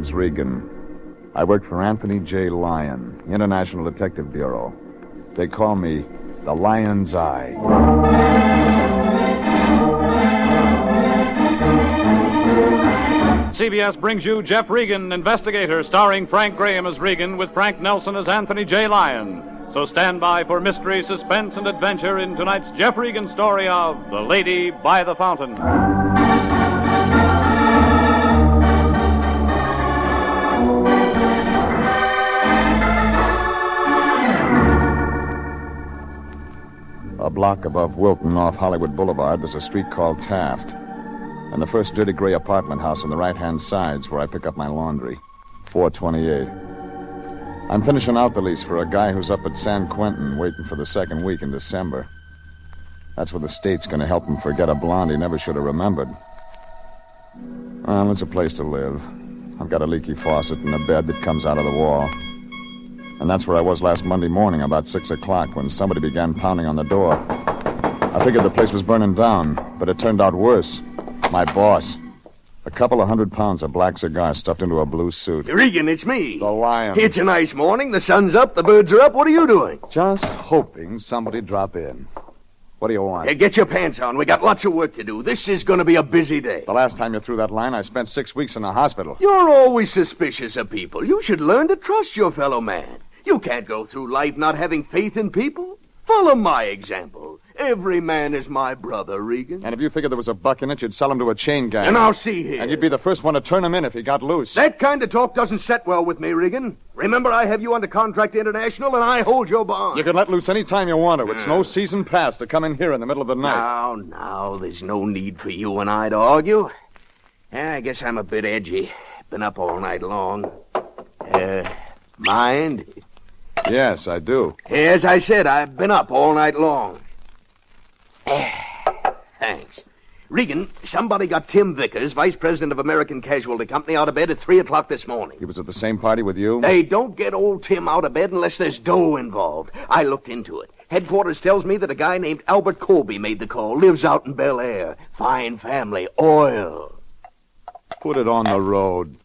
name's Regan. I work for Anthony J. Lyon, International Detective Bureau. They call me the Lion's Eye. CBS brings you Jeff Regan, Investigator, starring Frank Graham as Regan with Frank Nelson as Anthony J. Lyon. So stand by for mystery, suspense, and adventure in tonight's Jeff Regan story of The Lady by the Fountain. A block above Wilton off Hollywood Boulevard, there's a street called Taft. And the first dirty gray apartment house on the right-hand side's where I pick up my laundry. 428. I'm finishing out the lease for a guy who's up at San Quentin waiting for the second week in December. That's where the state's going to help him forget a blonde he never should have remembered. Well, it's a place to live. I've got a leaky faucet and a bed that comes out of the wall. And that's where I was last Monday morning about 6 o'clock when somebody began pounding on the door. I figured the place was burning down, but it turned out worse. My boss. A couple of 100 pounds of black cigar stuffed into a blue suit. Regan, it's me. The Lion. It's a nice morning. The sun's up, the birds are up. What are you doing? Just hoping somebody'd drop in. What do you want? Hey, get your pants on. We got lots of work to do. This is going to be a busy day. The last time you threw that line, I spent 6 weeks in the hospital. You're always suspicious of people. You should learn to trust your fellow man. You can't go through life not having faith in people. Follow my example. Every man is my brother, Regan. And if you figured there was a buck in it, you'd sell him to a chain gang. And I'll see here. And you'd be the first one to turn him in if he got loose. That kind of talk doesn't set well with me, Regan. Remember, I have you under contract to International, and I hold your bond. You can let loose any time you want to. It's no season pass to come in here in the middle of the night. Now, there's no need for you and I to argue. I guess I'm a bit edgy. Been up all night long. Mind? Yes, I do. As I said, I've been up all night long. Thanks. Regan, somebody got Tim Vickers, vice president of American Casualty Company, out of bed at 3 o'clock this morning. He was at the same party with you? They don't get old Tim out of bed unless there's dough involved. I looked into it. Headquarters tells me that a guy named Albert Colby made the call. Lives out in Bel Air. Fine family. Oil. Put it on the road.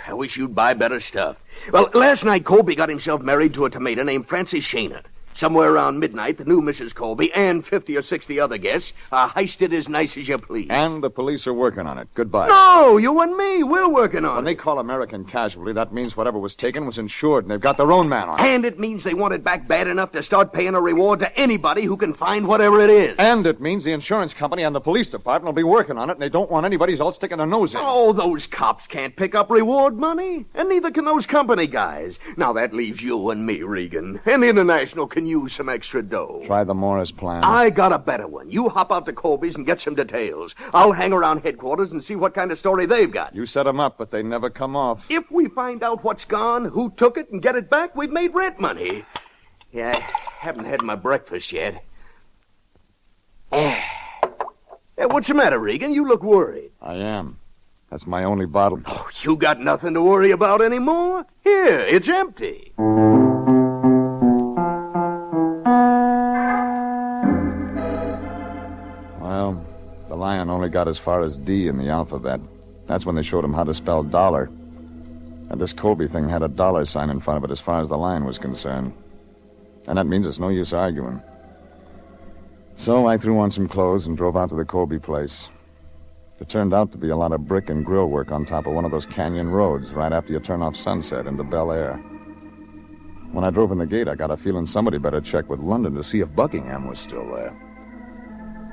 I wish you'd buy better stuff. Well, last night Colby got himself married to a tomato named Frances Shaner. Somewhere around midnight, the new Mrs. Colby and 50 or 60 other guests are heisted as nice as you please. And the police are working on it. Goodbye. No, you and me, we're working on it. When they call American Casualty, that means whatever was taken was insured, and they've got their own man on it. And it means they want it back bad enough to start paying a reward to anybody who can find whatever it is. And it means the insurance company and the police department will be working on it, and they don't want anybody else sticking their nose in. Oh, those cops can't pick up reward money, and neither can those company guys. Now that leaves you and me, Regan. And International can use some extra dough. Try the Morris plan. I got a better one. You hop out to Colby's and get some details. I'll hang around headquarters and see what kind of story they've got. You set them up, but they never come off. If we find out what's gone, who took it, and get it back, we've made rent money. Yeah, I haven't had my breakfast yet. Hey, what's the matter, Regan? You look worried. I am. That's my only bottle. Oh, you got nothing to worry about anymore? Here, it's empty. Well, the Lion only got as far as D in the alphabet. That's when they showed him how to spell dollar. And this Colby thing had a dollar sign in front of it as far as the Lion was concerned. And that means it's no use arguing. So I threw on some clothes and drove out to the Colby place. It turned out to be a lot of brick and grill work on top of one of those canyon roads right after you turn off Sunset into Bel Air. When I drove in the gate, I got a feeling somebody better check with London to see if Buckingham was still there.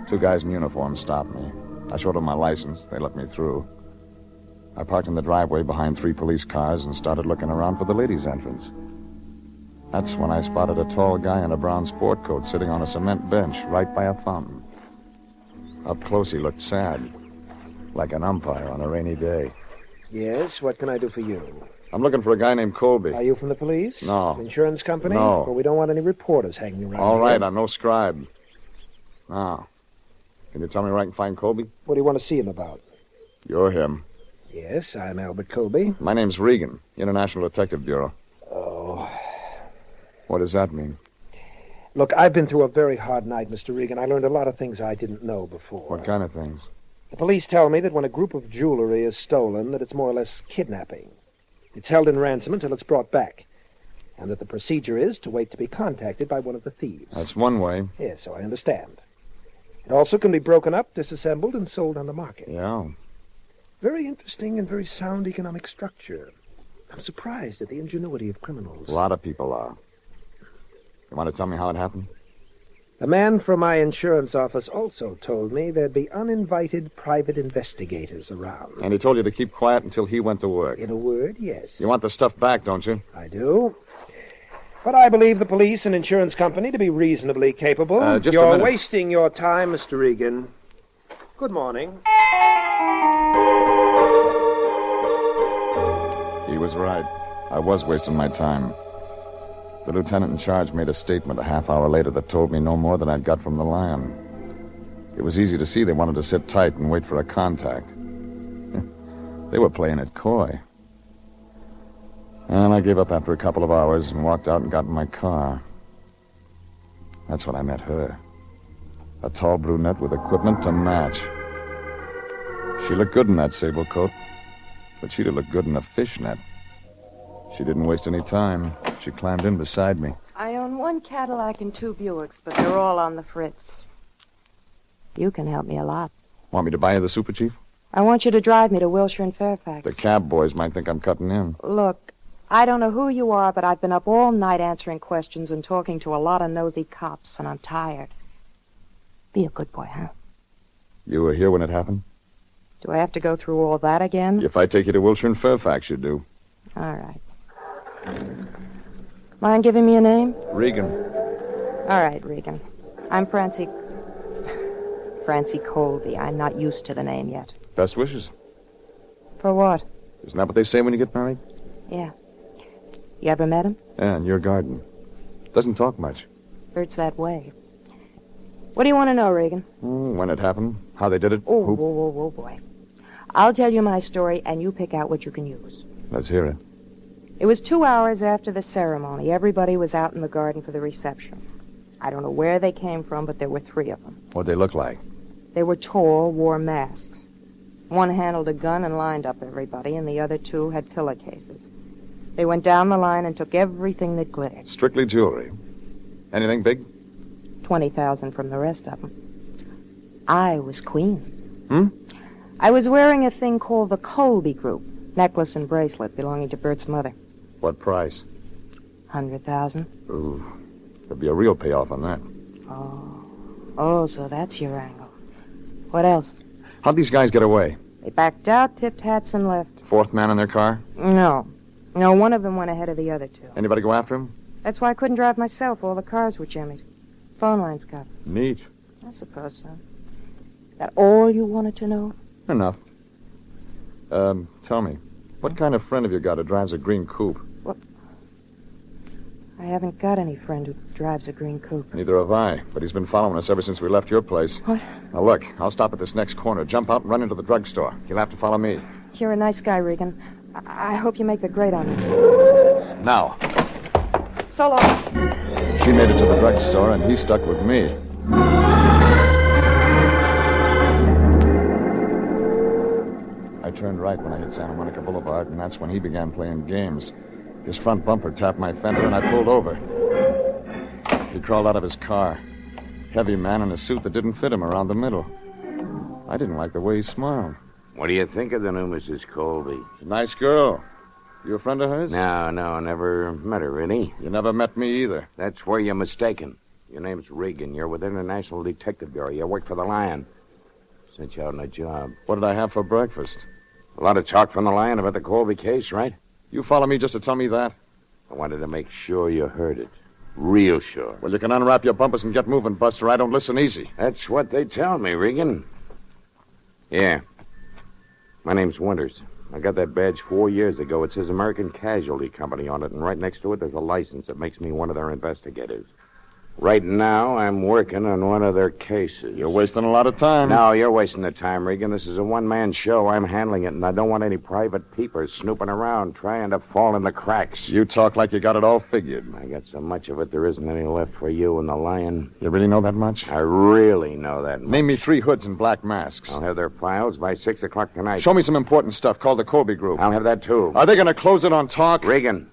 2 guys in uniform stopped me. I showed them my license. They let me through. I parked in the driveway behind 3 police cars and started looking around for the ladies' entrance. That's when I spotted a tall guy in a brown sport coat sitting on a cement bench right by a fountain. Up close, he looked sad, like an umpire on a rainy day. Yes, what can I do for you? I'm looking for a guy named Colby. Are you from the police? No. Insurance company? No. Well, we don't want any reporters hanging around All here. right, I'm no scribe. Now, can you tell me where I can find Colby? What do you want to see him about? You're him. Yes, I'm Albert Colby. My name's Regan, International Detective Bureau. Oh. What does that mean? Look, I've been through a very hard night, Mr. Regan. I learned a lot of things I didn't know before. What kind of things? The police tell me that when a group of jewelry is stolen, that it's more or less kidnapping. It's held in ransom until it's brought back, and that the procedure is to wait to be contacted by one of the thieves. That's one way. Yes, so I understand. It also can be broken up, disassembled, and sold on the market. Yeah. Very interesting and very sound economic structure. I'm surprised at the ingenuity of criminals. A lot of people are. You want to tell me how it happened? The man from my insurance office also told me there'd be uninvited private investigators around. And he told you to keep quiet until he went to work. In a word, yes. You want the stuff back, don't you? I do. But I believe the police and insurance company to be reasonably capable. Just a You're minute. wasting your time, Mr. Regan. Good morning. He was right. I was wasting my time. The lieutenant in charge made a statement a half hour later that told me no more than I'd got from the Lion. It was easy to see they wanted to sit tight and wait for a contact. They were playing it coy. And I gave up after a couple of hours and walked out and got in my car. That's when I met her. A tall brunette with equipment to match. She looked good in that sable coat, but she'd have looked good in a fishnet. She didn't waste any time. She climbed in beside me. I own one Cadillac and 2 Buicks, but they're all on the fritz. You can help me a lot. Want me to buy you the Super Chief? I want you to drive me to Wilshire and Fairfax. The cab boys might think I'm cutting in. Look, I don't know who you are, but I've been up all night answering questions and talking to a lot of nosy cops, and I'm tired. Be a good boy, huh? You were here when it happened? Do I have to go through all that again? If I take you to Wilshire and Fairfax, you do. All right. Mind giving me a name? Regan. All right, Regan. I'm Francie Colby. I'm not used to the name yet. Best wishes. For what? Isn't that what they say when you get married? Yeah. You ever met him? Yeah, in your garden. Doesn't talk much. Bert's that way. What do you want to know, Regan? When it happened, how they did it. Oh, whoa, boy. I'll tell you my story, and you pick out what you can use. Let's hear it. It was 2 hours after the ceremony. Everybody was out in the garden for the reception. I don't know where they came from, but there were 3 of them. What'd they look like? They were tall, wore masks. One handled a gun and lined up everybody, and the other 2 had pillowcases. They went down the line and took everything that glittered. Strictly jewelry. Anything big? 20,000 from the rest of them. I was queen. Hmm? I was wearing a thing called the Colby Group, necklace and bracelet belonging to Bert's mother. What price? 100,000. Ooh, there'd be a real payoff on that. Oh, so that's your angle. What else? How'd these guys get away? They backed out, tipped hats, and left. 4th man in their car? No, one of them went ahead of the other 2. Anybody go after him? That's why I couldn't drive myself. All the cars were jimmied. Phone lines cut. Neat. I suppose so. That all you wanted to know? Enough. Tell me, what kind of friend have you got who drives a green coupe? What? I haven't got any friend who drives a green coupe. Neither have I, but he's been following us ever since we left your place. What? Now look, I'll stop at this next corner, jump out and run into the drugstore. You'll have to follow me. You're a nice guy, Regan. I hope you make it great on us. Now. So long. She made it to the drugstore, and he stuck with me. I turned right when I hit Santa Monica Boulevard, and that's when he began playing games. His front bumper tapped my fender, and I pulled over. He crawled out of his car. Heavy man in a suit that didn't fit him around the middle. I didn't like the way he smiled. What do you think of the new Mrs. Colby? Nice girl. You a friend of hers? No, never met her, really. You never met me either. That's where you're mistaken. Your name's Regan. You're with International Detective Bureau. You work for the Lion. Sent you out on a job. What did I have for breakfast? A lot of talk from the Lion about the Colby case, right? You follow me just to tell me that? I wanted to make sure you heard it. Real sure. Well, you can unwrap your bumpers and get moving, Buster. I don't listen easy. That's what they tell me, Regan. Yeah. My name's Winters. I got that badge 4 years ago. It says American Casualty Company on it, and right next to it there's a license that makes me one of their investigators. Right now, I'm working on one of their cases. You're wasting a lot of time. No, you're wasting the time, Regan. This is a one-man show. I'm handling it, and I don't want any private peepers snooping around trying to fall in the cracks. You talk like you got it all figured. I got so much of it, there isn't any left for you and the Lion. You really know that much? I really know that much. Name me 3 hoods in black masks. I'll have their files by 6 o'clock tonight. Show me some important stuff called the Colby Group. I'll have that, too. Are they going to close it on talk? Regan,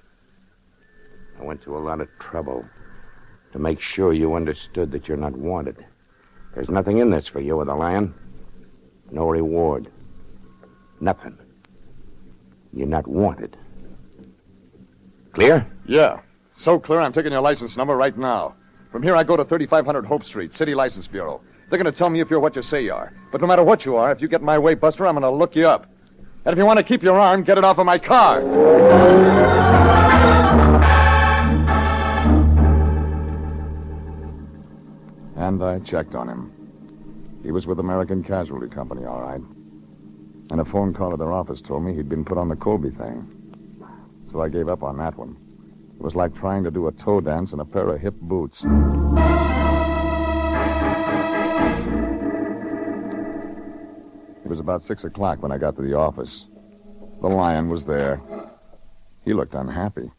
I went to a lot of trouble to make sure you understood that you're not wanted. There's nothing in this for you or the Lion. No reward. Nothing. You're not wanted. Clear? Yeah. So clear, I'm taking your license number right now. From here, I go to 3500 Hope Street, City License Bureau. They're going to tell me if you're what you say you are. But no matter what you are, if you get my way, Buster, I'm going to look you up. And if you want to keep your arm, get it off of my car. And I checked on him. He was with American Casualty Company, all right. And a phone call at their office told me he'd been put on the Colby thing. So I gave up on that one. It was like trying to do a toe dance in a pair of hip boots. It was about 6 o'clock when I got to the office. The Lion was there. He looked unhappy.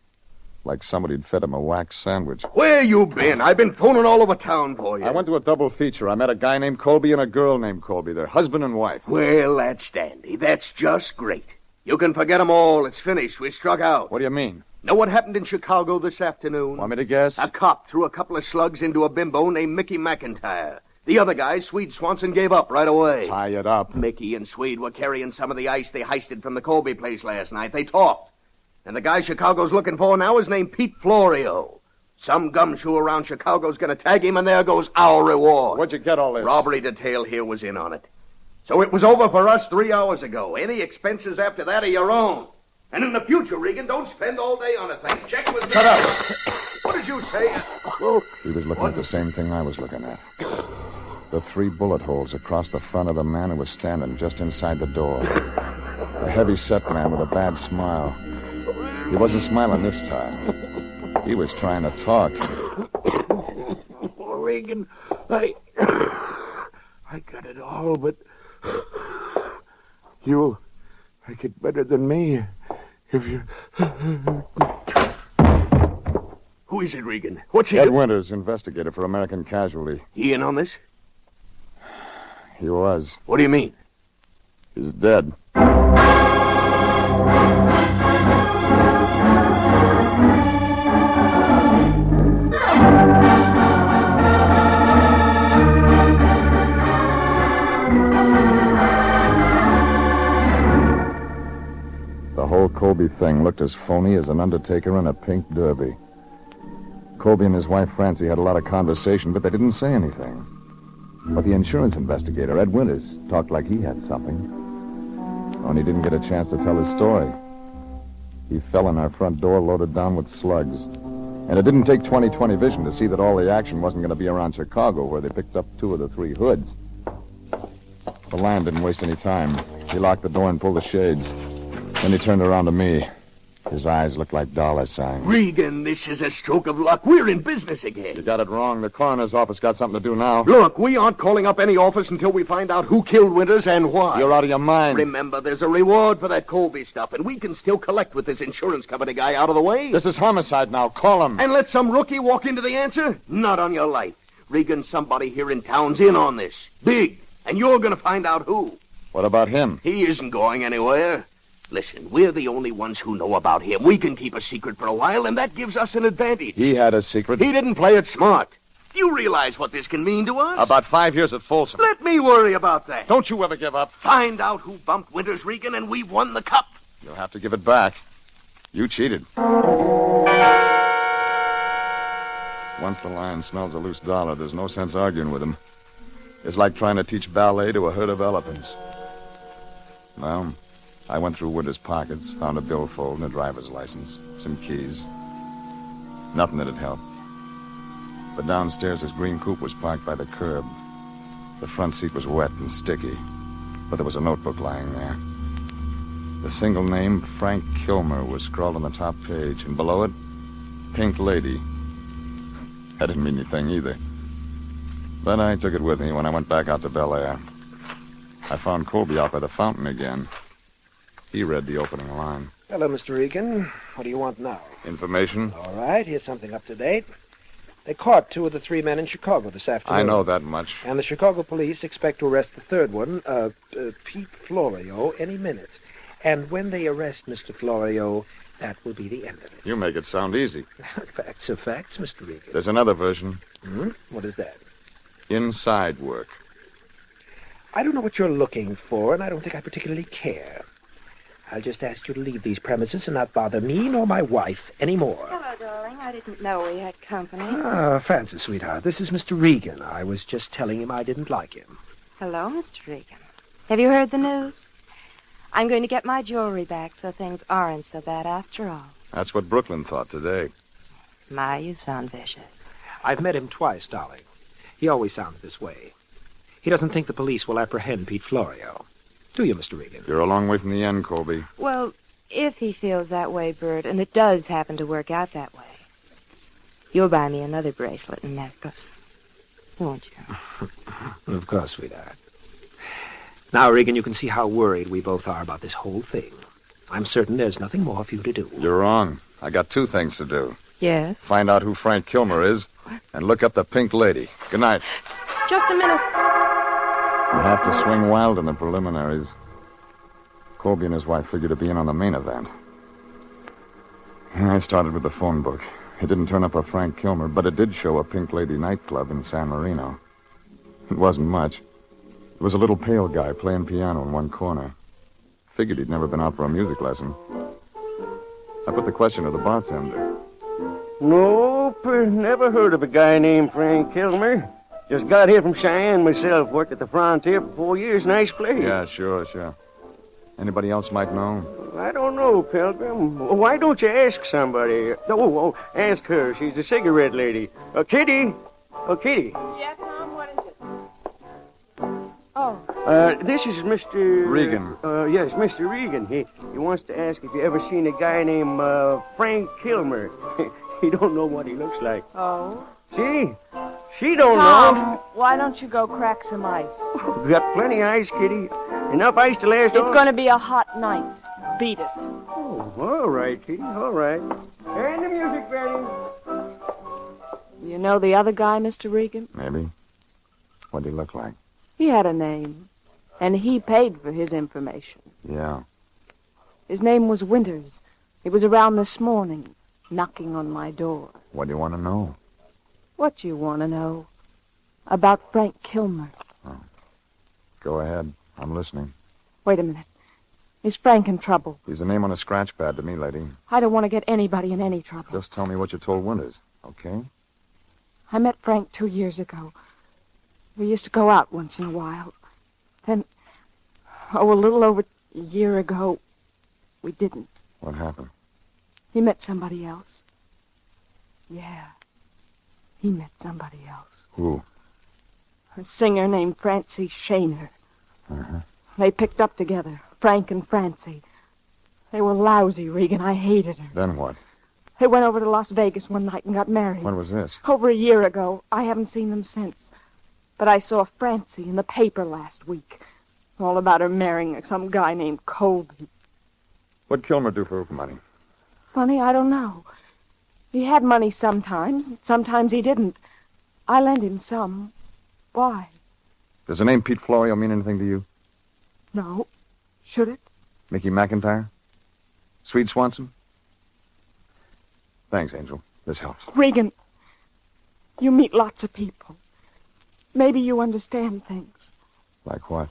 Like somebody'd fed him a wax sandwich. Where you been? I've been phoning all over town for you. I went to a double feature. I met a guy named Colby and a girl named Colby. They're husband and wife. Well, that's dandy. That's just great. You can forget 'em all. It's finished. We struck out. What do you mean? Know what happened in Chicago this afternoon? Want me to guess? A cop threw a couple of slugs into a bimbo named Mickey McIntyre. The other guy, Swede Swanson, gave up right away. Tie it up. Mickey and Swede were carrying some of the ice they heisted from the Colby place last night. They talked. And the guy Chicago's looking for now is named Pete Florio. Some gumshoe around Chicago's going to tag him, and there goes our reward. Where'd you get all this? Robbery detail here was in on it. So it was over for us 3 hours ago. Any expenses after that are your own. And in the future, Regan, don't spend all day on a thing. Check with me. Shut up. What did you say? He was looking at the same thing I was looking at. The 3 bullet holes across the front of the man who was standing just inside the door. A heavy-set man with a bad smile. He wasn't smiling this time. He was trying to talk. Regan, I got it all, but you'll like it better than me if you... Who is it, Regan? What's he Ed do? Winters, investigator for American Casualty. He in on this? He was. What do you mean? He's dead. The whole Colby thing looked as phony as an undertaker in a pink derby. Colby and his wife Francie had a lot of conversation, but they didn't say anything. But the insurance investigator, Ed Winters, talked like he had something. Only didn't get a chance to tell his story. He fell in our front door loaded down with slugs. And it didn't take 20/20 vision to see that all the action wasn't going to be around Chicago, where they picked up 2 of the 3 hoods. The Lion didn't waste any time. He locked the door and pulled the shades. Then he turned around to me. His eyes looked like dollar signs. Regan, this is a stroke of luck. We're in business again. You got it wrong. The coroner's office got something to do now. Look, we aren't calling up any office until we find out who killed Winters and why. You're out of your mind. Remember, there's a reward for that Colby stuff, and we can still collect with this insurance company guy out of the way. This is homicide now. Call him. And let some rookie walk into the answer? Not on your life. Regan, somebody here in town's in on this. Big. And you're going to find out who. What about him? He isn't going anywhere. Listen, we're the only ones who know about him. We can keep a secret for a while, and that gives us an advantage. He had a secret. He didn't play it smart. You realize what this can mean to us? About 5 years at Folsom. Let me worry about that. Don't you ever give up. Find out who bumped Winters, Regan, and we've won the cup. You'll have to give it back. You cheated. Once the Lion smells a loose dollar, there's no sense arguing with him. It's like trying to teach ballet to a herd of elephants. Well, I went through Winters' pockets, found a billfold and a driver's license, some keys. Nothing that'd help. But downstairs, his green coupe was parked by the curb. The front seat was wet and sticky, but there was a notebook lying there. The single name, Frank Kilmer, was scrawled on the top page, and below it, Pink Lady. I didn't mean anything either. But I took it with me when I went back out to Bel Air. I found Colby out by the fountain again. He read the opening line. Hello, Mr. Regan. What do you want now? Information? All right, here's something up to date. They caught 2 of the 3 men in Chicago this afternoon. I know that much. And the Chicago police expect to arrest the third one, Pete Florio, any minute. And when they arrest Mr. Florio, that will be the end of it. You make it sound easy. Facts are facts, Mr. Regan. There's another version. What is that? Inside work. I don't know what you're looking for, and I don't think I particularly care. I'll just ask you to leave these premises and not bother me nor my wife anymore. Hello, darling. I didn't know we had company. Francis, sweetheart, this is Mr. Regan. I was just telling him I didn't like him. Hello, Mr. Regan. Have you heard the news? I'm going to get my jewelry back, so things aren't so bad after all. That's what Brooklyn thought today. My, you sound vicious. I've met him twice, darling. He always sounds this way. He doesn't think the police will apprehend Pete Florio. Do you, Mr. Regan? You're a long way from the end, Colby. Well, if he feels that way, Bert, and it does happen to work out that way, you'll buy me another bracelet and necklace, won't you? Of course, sweetheart. Now, Regan, you can see how worried we both are about this whole thing. I'm certain there's nothing more for you to do. You're wrong. I got 2 things to do. Yes? Find out who Frank Kilmer is, and look up the Pink Lady. Good night. Just a minute. We'll have to swing wild in the preliminaries. Colby and his wife figured to be in on the main event. I started with the phone book. It didn't turn up a Frank Kilmer, but it did show a Pink Lady nightclub in San Marino. It wasn't much. There was a little pale guy playing piano in one corner. Figured he'd never been out for a music lesson. I put the question to the bartender. Nope, never heard of a guy named Frank Kilmer. Just got here from Cheyenne myself. Worked at the frontier for 4 years. Nice place. Yeah, sure. Anybody else might know? I don't know, Pilgrim. Why don't you ask somebody? Ask her. She's the cigarette lady. Kitty. Kitty. Yeah, Tom, what is it? Oh. This is Mr. Regan. Yes, Mr. Regan. He wants to ask if you ever seen a guy named Frank Kilmer. He don't know what he looks like. Oh. See? She don't Tom, know. why don't you go crack some ice? We got plenty of ice, Kitty. Enough ice to last all... It's going to be a hot night. Beat it. Oh, all right, Kitty, all right. And the music, Benny. You know the other guy, Mr. Regan? Maybe. What'd he look like? He had a name, and he paid for his information. Yeah. His name was Winters. He was around this morning, knocking on my door. What do you want to know? What you want to know? About Frank Kilmer. Oh. Go ahead. I'm listening. Wait a minute. Is Frank in trouble? He's a name on a scratch pad to me, lady. I don't want to get anybody in any trouble. Just tell me what you told Winters, okay? I met Frank 2 years ago. We used to go out once in a while. Then, a little over a year ago, we didn't. What happened? He met somebody else. Yeah. He met somebody else. Who? A singer named Francie Shaner. Uh-huh. They picked up together, Frank and Francie. They were lousy, Regan. I hated her. Then what? They went over to Las Vegas one night and got married. When was this? Over a year ago. I haven't seen them since. But I saw Francie in the paper last week. All about her marrying some guy named Colby. What'd Kilmer do for money? Funny, I don't know. He had money sometimes. Sometimes he didn't. I lent him some. Why? Does the name Pete Florio mean anything to you? No. Should it? Mickey McIntyre? Swede Swanson? Thanks, Angel. This helps. Regan, you meet lots of people. Maybe you understand things. Like what?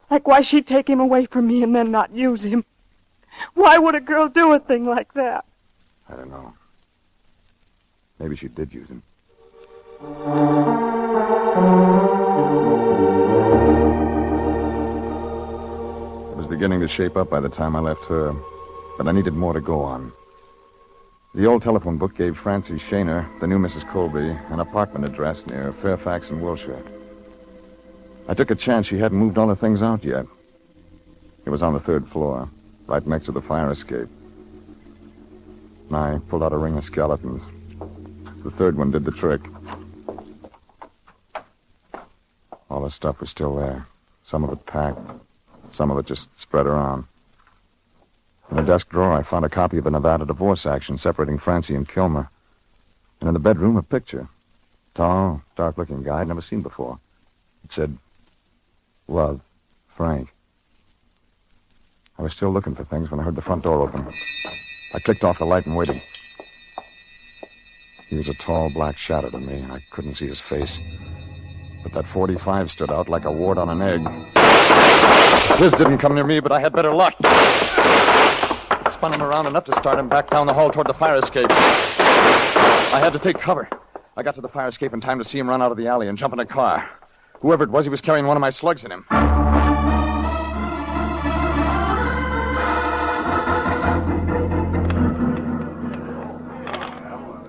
Like why she'd take him away from me and then not use him. Why would a girl do a thing like that? I don't know. Maybe she did use him. It was beginning to shape up by the time I left her, but I needed more to go on. The old telephone book gave Francie Shaner, the new Mrs. Colby, an apartment address near Fairfax in Wilshire. I took a chance she hadn't moved all the things out yet. It was on the 3rd floor, right next to the fire escape. I pulled out a ring of skeletons. The third one did the trick. All the stuff was still there. Some of it packed. Some of it just spread around. In a desk drawer, I found a copy of a Nevada divorce action separating Francie and Kilmer. And in the bedroom, a picture. Tall, dark-looking guy I'd never seen before. It said, "Love, Frank." I was still looking for things when I heard the front door open. I clicked off the light and waited. He was a tall, black shadow to me, and I couldn't see his face. But that .45 stood out like a wart on an egg. His didn't come near me, but I had better luck. It spun him around enough to start him back down the hall toward the fire escape. I had to take cover. I got to the fire escape in time to see him run out of the alley and jump in a car. Whoever it was, he was carrying one of my slugs in him.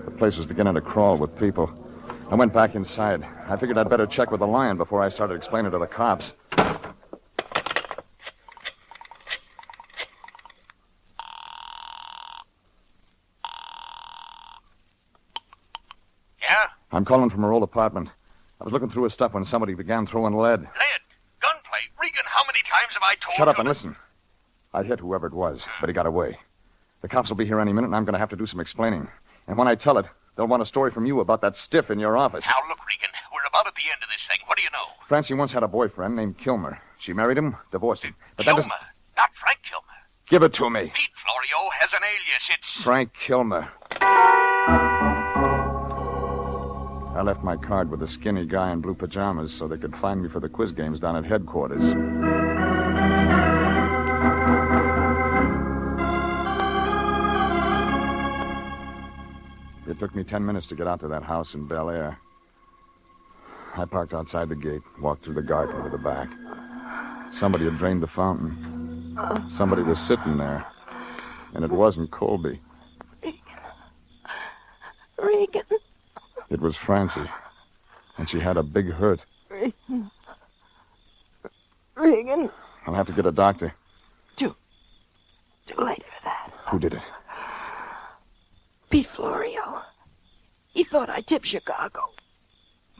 The place was beginning to crawl with people. I went back inside. I figured I'd better check with the Lion before I started explaining to the cops. Yeah? I'm calling from her old apartment. I was looking through his stuff when somebody began throwing lead. Lead? Gunplay? Regan, how many times have I told you? Shut up and listen. I hit whoever it was, but he got away. The cops will be here any minute, and I'm going to have to do some explaining. And when I tell it, they'll want a story from you about that stiff in your office. Now, look, Regan, we're about at the end of this thing. What do you know? Francie once had a boyfriend named Kilmer. She married him, divorced him. But Kilmer, that doesn't... not Frank Kilmer. Give it to me. Pete Florio has an alias. It's... Frank Kilmer. I left my card with a skinny guy in blue pajamas so they could find me for the quiz games down at headquarters. It took me 10 minutes to get out to that house in Bel Air. I parked outside the gate, walked through the garden to the back. Somebody had drained the fountain. Somebody was sitting there, and it wasn't Colby. Regan. It was Francie, and she had a big hurt. Regan. I'll have to get a doctor. Too late for that. Who did it? Pete Florio. He thought I tipped Chicago.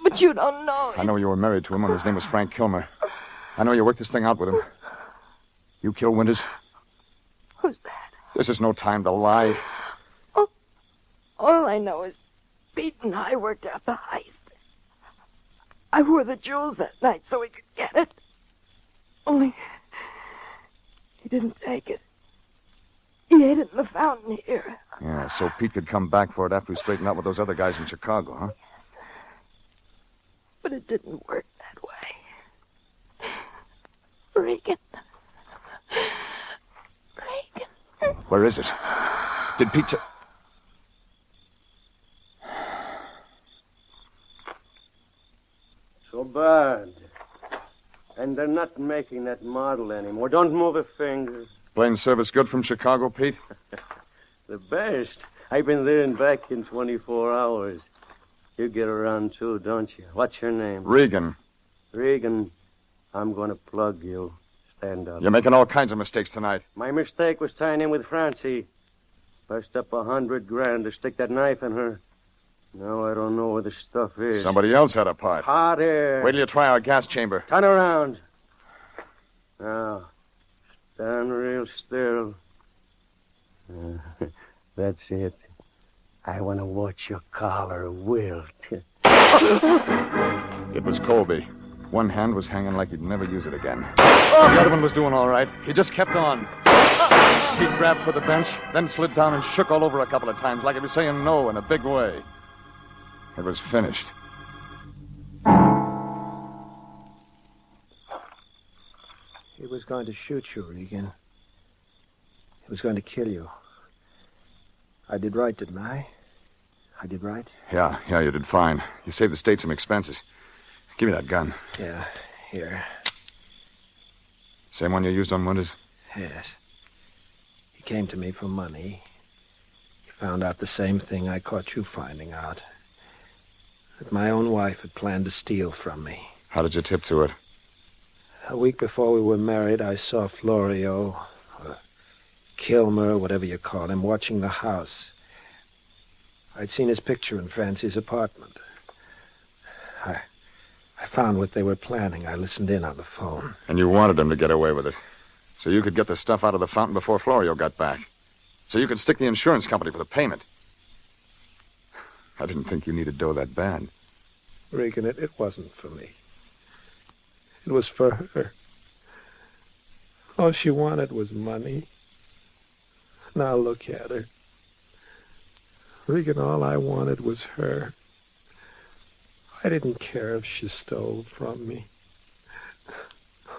But you don't know. I know you were married to him, and his name was Frank Kilmer. I know you worked this thing out with him. You killed Winters? Who's that? This is no time to lie. All I know is Pete and I worked out the heist. I wore the jewels that night so he could get it. Only he didn't take it. He hid it in the fountain here. Yeah, so Pete could come back for it after he straightened out with those other guys in Chicago, huh? Yes. But it didn't work that way. Regan. Where is it? Did Pete... So bad. And they're not making that model anymore. Don't move a finger. Plane service good from Chicago, Pete? The best. I've been there and back in 24 hours. You get around too, don't you? What's your name? Regan. Regan, I'm going to plug you. Stand up. You're making all kinds of mistakes tonight. My mistake was tying in with Francie. Bust up $100,000 to stick that knife in her. Now I don't know where the stuff is. Somebody else had a part. Hot air. Wait till you try our gas chamber. Turn around. Now, stand real still. That's it. I want to watch your collar wilt. It was Colby. One hand was hanging like he'd never use it again. The other one was doing all right. He just kept on. He grabbed for the bench, then slid down and shook all over a couple of times like he was saying no in a big way. It was finished. He was going to shoot you, Regan. He was going to kill you. I did right, didn't I? I did right? Yeah, you did fine. You saved the state some expenses. Give me that gun. Yeah, here. Same one you used on Winters? Yes. He came to me for money. He found out the same thing I caught you finding out. That my own wife had planned to steal from me. How did you tip to it? A week before we were married, I saw Florio, or Kilmer, whatever you call him, watching the house. I'd seen his picture in Francie's apartment. I found what they were planning. I listened in on the phone. And you wanted him to get away with it. So you could get the stuff out of the fountain before Florio got back. So you could stick the insurance company for the payment. I didn't think you needed dough that bad. Regan, it wasn't for me. It was for her. All she wanted was money. Now look at her. Regan, all I wanted was her. I didn't care if she stole from me.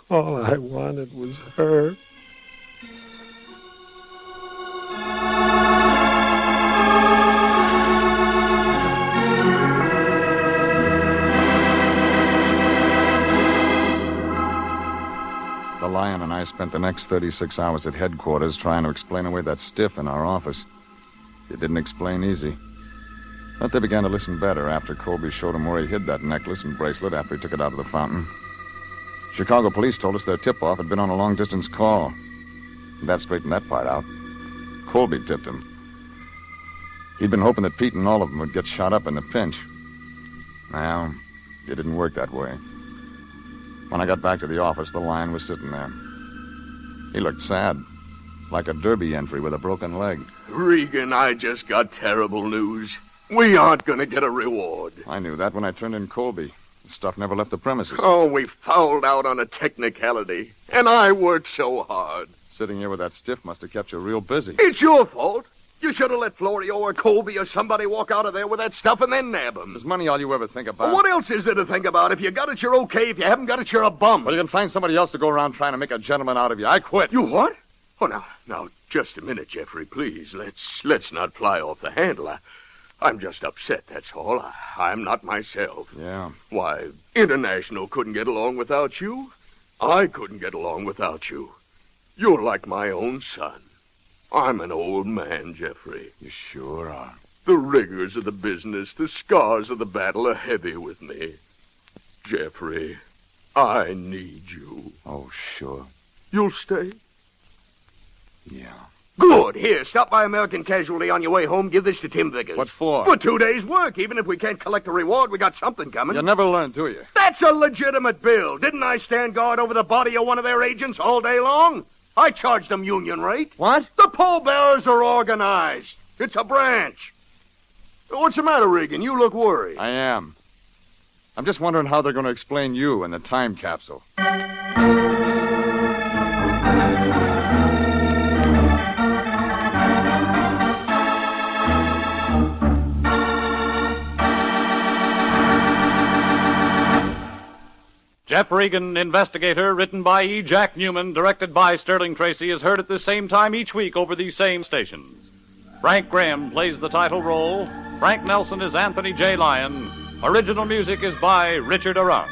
All I wanted was her. The Lion and I spent the next 36 hours at headquarters trying to explain away that stiff in our office. It didn't explain easy. But they began to listen better after Colby showed them where he hid that necklace and bracelet after he took it out of the fountain. Chicago police told us their tip-off had been on a long-distance call. That straightened that part out. Colby tipped him. He'd been hoping that Pete and all of them would get shot up in the pinch. Well, it didn't work that way. When I got back to the office, the Lion was sitting there. He looked sad, like a derby entry with a broken leg. Regan, I just got terrible news. We aren't going to get a reward. I knew that when I turned in Colby. The stuff never left the premises. Oh, we fouled out on a technicality. And I worked so hard. Sitting here with that stiff must have kept you real busy. It's your fault. You should have let Florio or Colby or somebody walk out of there with that stuff and then nab him. Is money all you ever think about? Well, what else is there to think about? If you got it, you're okay. If you haven't got it, you're a bum. Well, you can find somebody else to go around trying to make a gentleman out of you. I quit. You what? Oh, now, just a minute, Jeffrey, please. Let's not fly off the handle. I'm just upset, that's all. I'm not myself. Yeah. Why, International couldn't get along without you. I couldn't get along without you. You're like my own son. I'm an old man, Jeffrey. You sure are. The rigors of the business, the scars of the battle are heavy with me. Jeffrey, I need you. Oh, sure. You'll stay? Yeah. Good. Here, stop by American Casualty on your way home. Give this to Tim Vickers. What for? For 2 days' work. Even if we can't collect a reward, we got something coming. You never learn, do you? That's a legitimate bill. Didn't I stand guard over the body of one of their agents all day long? I charged them union rate. What? The pallbearers are organized. It's a branch. What's the matter, Regan? You look worried. I am. I'm just wondering how they're going to explain you in the time capsule. Jeff Regan, Investigator, written by E. Jack Newman, directed by Sterling Tracy, is heard at the same time each week over these same stations. Frank Graham plays the title role. Frank Nelson is Anthony J. Lyon. Original music is by Richard Arant.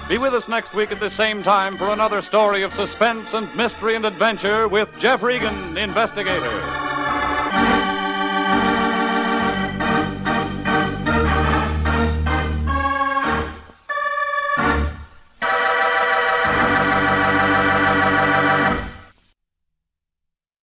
Be with us next week at the same time for another story of suspense and mystery and adventure with Jeff Regan, Investigator.